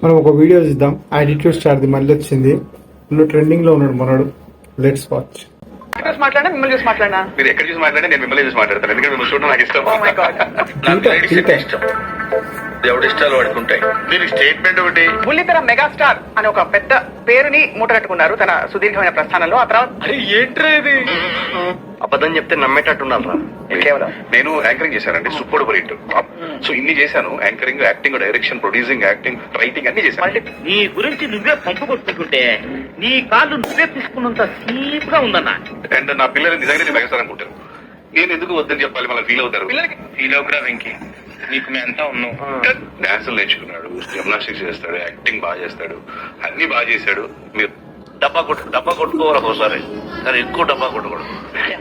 మనం ఒక వీడియో చూద్దాం. యాటిట్యూడ్ స్టార్ది మళ్ళీ వచ్చింది. ఫుల్ ట్రెండింగ్ లో ఉన్నాడు మనోడు. Let's watch. మాట్లాడినా మిమ్మల్ని చూసి మాట్లాడినా మీరు ఎక్కడ చూసి మాట్లాడినా నేను మిమ్మల్ని చూసి మాట్లాడతాను. ఎందుకంటే మిమ్మల్ని చూడడం నాకు ఇష్టం. Oh my God. నాకు ladies అంటే ఇష్టం. ఎవడి ఇష్టాలు వాడుకుంటాయి. దీనికి స్టేట్మెంట్ ఒకటి. బుల్లితెర మెగాస్టార్ అని ఒక పెద్ద పేరుని మూటగట్టుకున్నారు తన సుదీర్ఘమైన ప్రస్థానంలో. ఆ తర్వాత ఏంట్రా ఇది? అబద్ధం చెప్తే నమ్మేటట్టున్నారా? కేవలం నేను యాంకరింగ్ చేశానండి. Super duper hit. సో ఇన్ని చేశాను. Anchoring, acting, direction, producing, acting, writing అన్ని చేశాను. నీ గురించి నువ్వే పంపు కొట్టుకుంటుంటే నీ కాళ్ళు నువ్వే తీసుకున్నంత సీప్ గా ఉందన్నా. అండ్ నా పిల్లలు నిజంగా నేను మెగాస్టార్ అనుకుంటారు. నేను ఎందుకు వద్దని చెప్పాలి? మళ్ళీ ఫీల్ అవుతారు. పిల్లలకి ఫీల్ అవుకురా వెంకీ, నీకు మేము అంతా ఉన్నాం. డాన్సులు నేర్చుకున్నాడు, జిమ్నాస్టిక్స్ చేస్తాడు, యాక్టింగ్ బాగా చేస్తాడు, అన్ని బాగా చేశాడు. మీరు డబ్బా కొట్టుకోవాలి ఒకసారి, కానీ ఎక్కువ డబ్బా కొట్టకూడదు.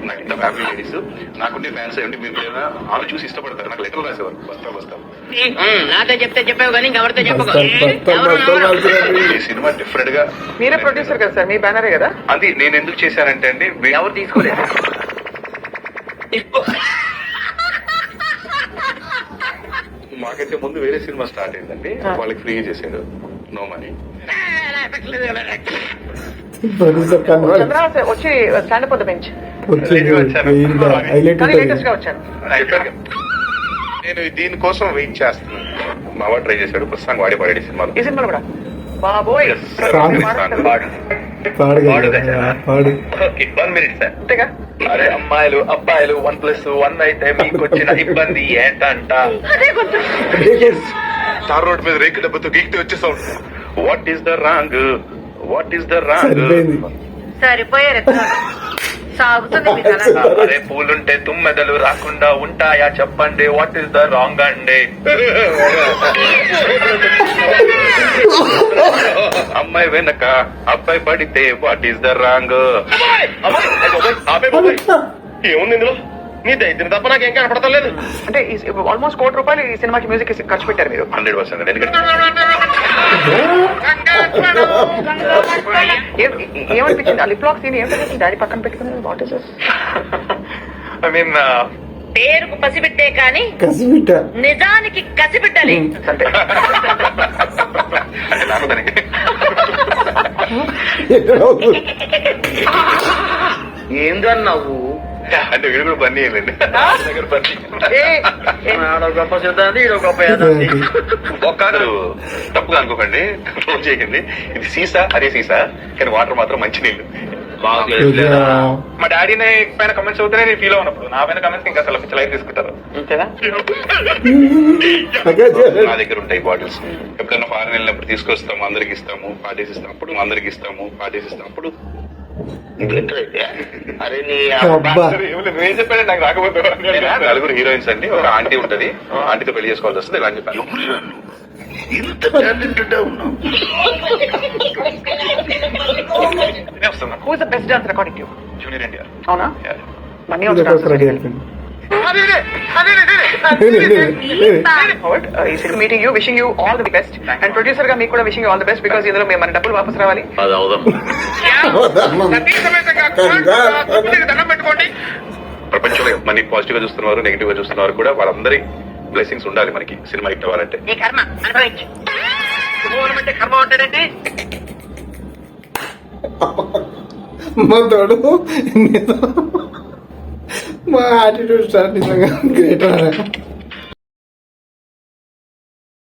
నాకు ఇంత ఫ్యామిలీ లేడీస్, నాకుండే ఫ్యాన్స్ ఏంటి, మీరు ఏమైనా ఆమె చూసి ఇష్టపడతారు. నాకు లెటర్లు రాసేవారు బస్తా. నాతో చెప్తే చెప్పావు కానీ ఎవరితో చెప్పకు. ఈ సినిమా డిఫరెంట్ గా మీరే ప్రొడ్యూసర్ కదా సార్, మీ బ్యానరే కదా. అది నేను ఎందుకు చేశానంటే అండి, ఎవరు తీసుకోలేదు. మాకైతే ముందు వేరే సినిమా స్టార్ట్ అయిందండి. వాళ్ళకి ఫ్రీ చేశాడు, no money. Producer convert Chandra వచ్చి stand up on the bench highlight కానీ లేటెస్ట్ గా వచ్చాడు. చెప్పారు కదా. నేను దీనికోసం వెయిట్ చేస్తున్నాను. మా వాడు ట్రై చేశాడు. ప్రస్తుతం వాడే పాడాడు ఈ సినిమాలో. ఈ సినిమాలో కూడా బాబోయ్ పాడు. Okay, 1 minute sir. అంతేగా. అరే అమ్మాయిలు అబ్బాయిలు 1+1 అయితే మీకు వచ్చిన ఇబ్బంది ఏంటంట? తార్ రోడ్ మీద రేకు డబ్బతో గీక్తే వచ్చేసాం. What is the wrong? What is the wrong? సరిపోయింది. సరిపోయారు సాగుతుంది మీ కళ. అరే పూలుంటే తుమ్మెదలు రాకుండా ఉంటాయా చెప్పండి. వాట్ ఈస్ ద రాంగ్ అండి? అమ్మాయి వెనక అబ్బాయి పడితే వాట్ ఈస్ ద రాంగ్? ఏముంది ఇందులో? నీ దైత్యం తప్ప నాకేం కనపడతలేదు. అంటే ఆల్మోస్ట్ ₹1 కోటి ఈ సినిమాకి మ్యూజిక్ ఖర్చు పెట్టారు మీరు. 100%. ఎందుకంటే ఏమనిపించింది ఆ లిప్ లాక్ సీన్? ఏమనిపించింది డాడీ పక్కన పెట్టుకున్నారు? వాట్ ఇస్ ఐ మీన్ పేరుకు పసిబిట్టే కానీ కసిబిట్ట నిజానికి కసిబిట్టాలి. అంటే అంటే నాకు దానికి ఏందన్నావు? అంటే వీడు కూడా బన్నీ వెళ్ళండి దగ్గర బన్నీ. గొప్ప చూద్దాంది, ఈడో గొప్ప చేద్దాంది. ఒక్కరు తప్పుగా అనుకోకండి, రోజు చేయకండి. ఇది సీసా, అదే సీసా, కానీ వాటర్ మాత్రం మంచి నీళ్ళు. మా డాడీ పైన కమెంట్స్ అవుతానే నేను ఫీల్ అవునప్పుడు నా పైన కమెంట్స్ ఇంకా అసలు పిచ్చి లైఫ్ తీసుకుంటారు. అంతేనా? నా దగ్గర ఉంటాయి బాటిల్స్. ఎప్పుడైనా ఫారెన్ వెళ్ళినప్పుడు తీసుకొస్తాము, అందరికి ఇస్తాము, పార్టీస్ ఇస్తాం. అప్పుడు అందరికి ఇస్తాము, పార్టీస్ ఇస్తాం. అప్పుడు అరే నీ అబ్బా ఏం చెప్పాడు నాకు రాకపోతే. 4 హీరోయిన్స్ అండి, ఒక ఆంటీ ఉంటది. ఆంటీతో పెళ్లి చేసుకోవాల్సి వస్తుంది. ఇలా అని చెప్పాను. Who is the best dance according to you? Junior India. అవునా? మనీ రెడీ అయిపోయింది. Meeting you, wishing you all the best. And producer గా మీకు కూడా wishing you all the best. Because ఇందులో మన డబ్బులు వాపస్ రావాలి. అది అవుదాం. దండం పెట్టుకోండి. ప్రపంచంలో మనీ పాజిటివ్ గా చూస్తున్నారు, నెగిటివ్ గా చూస్తున్నారు కూడా వాళ్ళందరి బ్లెస్సింగ్స్ ఉండాలి మనకి సినిమా హిట్ అవ్వాలంటే. నీ కర్మ అనుభవించు. అంటే కర్మ ఉంటాడండి. మా తోడు మా యాటిట్యూడ్ స్టార్ నిజంగా గ్రేట్.